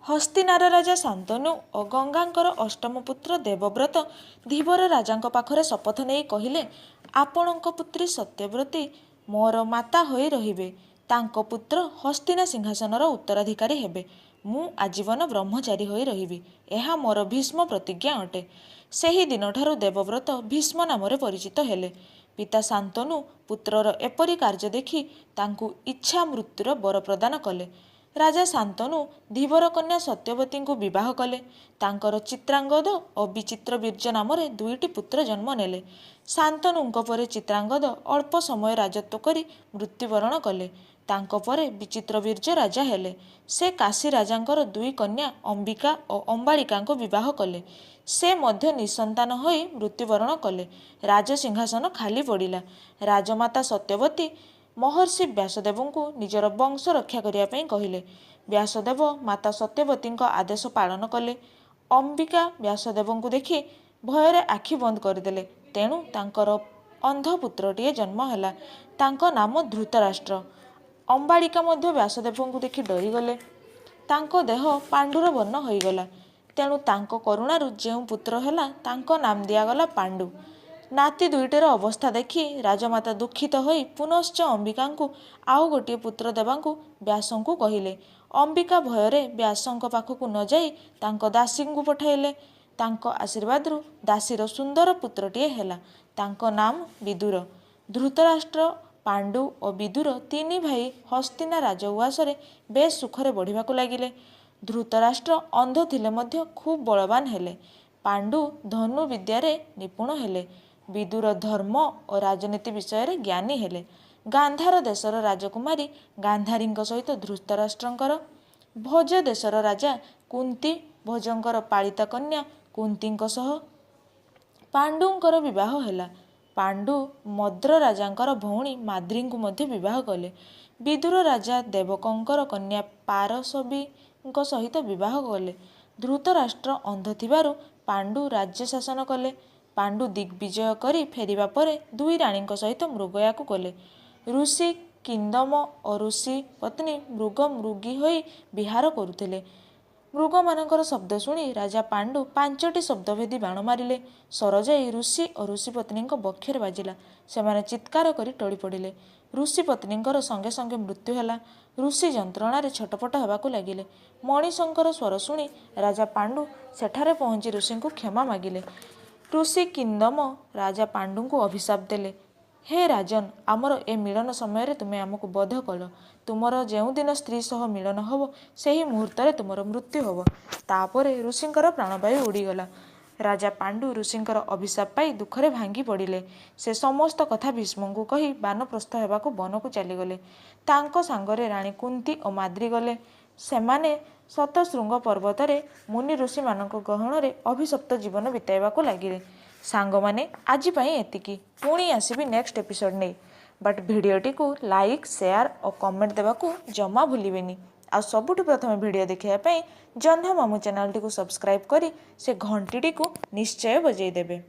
हस्तिनार राजा शांतनु और गंगांकर अष्टम पुत्र देवव्रत धीवर राजांक पाखरे शपथ नहीं कहिले, आपणक पुत्री सत्यव्रती मोर माता होई रहिबे, तांको पुत्र हस्तिना सिंहासनर उत्तराधिकारी हेबे। मु आजीवन ब्रह्मचारी होई रहिबी, एहा मोर भीष्म प्रतिज्ञा अटे। सेही दिनठारु देवव्रत भीष्म नामरे परिचित हेले। पिता शांतनु पुत्रर एपरी कार्य देखि तांकु इच्छा मृत्युर बर प्रदान कले। राजा शांतनु धीवर कन्या सत्यवती को विवाह कले। तांकर चित्रांगद और विचित्र बीर्ज नामरे दुईटी पुत्र जन्म नेले। शांतनुंक परे चित्रांगद अल्प समय राजत्व करी मृत्युवरण कले। तांको परे विचित्र बीर्ज राजा हेले। से काशी राजांकर दुई कन्या अंबिका और अंबालिका विवाह कले। से मध्य निसंतान होई मृत्युवरण कले। राजसिंहासन खाली पड़िला। राजमाता सत्यवती महर्षि व्यासदेव को निजर वंश रक्षा करने कहले। व्यासदेव माता सत्यवती आदेश पालन कले। अंबिका व्यासदेव को देखि भयर आखि बंद करदेले। तेणु तांकर अंध पुत्रटीए जन्म हैला। तांको नाम धृतराष्ट्र। अंबालिका मध्य व्यासदेव को देखि डरीगले। तांको देह पांडुर वर्ण होईगला। तेणु तांको करुणारु जेउ पुत्र हैला तांको नाम दियागला पांडु। नाती दुईटर अवस्था देखि राजमाता दुखित होई पुनश्च अंबिका आउ गोटे पुत्र देवांकु व्यासंकु कहिले। अंबिका भୟରେ व्यासंक पाखकु न जाई तांको दासींकु पठाइले। तांको आशीर्वादरु दासीर सुंदर पुत्रटीए हैला। तांको नाम विदुर। धृतराष्ट्र, पांडु और विदुर तीन भाई हस्तिना राजउआसरे बेस सुखरे बढ़िबाकु लागिले। धृतराष्ट्र अंध थिले मध्य खूब बलवान हेले। पांडु धनु विद्यारे निपुण हेले। विदुर धर्म और राजनीति विषय ज्ञानी हेले। गांधार देशर राजकुमारी गांधारी सहित धृतराष्ट्रंकर, भोज देशर राजा कुंती भोजंकर पालिता कन्या कुंती सह पांडुंकर विवाह हैला। पांडु मद्र राजांकर भौणी माद्री मध्य विवाह कले। विदुर राजा देवकंकर कन्या पारसबी सहित विवाह कले। धृतराष्ट्र अंध थिबारु पांडु राज्य शासन कले। पांडु दिग्विजय करी फेरिबा परे दुई राणी सहित मृगया को गले। ऋषि किंदम और ऋषि पत्नी मृग मृगी होई विहार करुथिले। मृग मानकर शब्द शुणी राजा पांडु 5टी शब्दभेदी बाण मारिले। सर जाई ऋषि और ऋषि पत्नी बक्षरे बाजिला। सेमाने चित्कार करी टली पड़िले। ऋषि पत्नींकर संगे संगे मृत्यु हैला। ऋषि जंत्रणार छटपट हेबाकु लागिले। मणिशंकर स्वर शुणी राजा पांडु सेठारे पहुंची ऋषि को क्षमा मागिले। ऋषि किंदम राजा पांडु को अभिशाप देले। हे राजन, आमर ए मिलन समय तुमे आमको बध कल। तुमर जेउ दिन स्त्री सह मिलन हब सेही मुहूर्त तुमर मृत्यु हब। तापरे ऋषिंकर प्राणवायु उड़ीगला। राजा पांडु ऋषिंकर अभिशाप पाई दुखरे भांगी पड़िले। से समस्त कथा भीष्म को कही बानप्रस्थ हेबाकु वन को चलीगले। तांको सांगरे राणी कुंती और माद्री गले। सेमाने शतशृंग पर्वतरे मुनि ऋषि मानक गहणरे अभिशप्त जीवन बिताइबाकु लागिले। सांग माने आजि पई एतिकी। पुणी आसीबी नेक्स्ट एपिसोड नै। बट भिडियोटी को लाइक, शेयर और कमेंट देबाकु जमा भूलिबेनी। आ सबुठु प्रथम भिडियो देखिया पई जह्न मामू चैनल टी को सब्सक्राइब करी से घंटी टी को निश्चय बजाई देबे।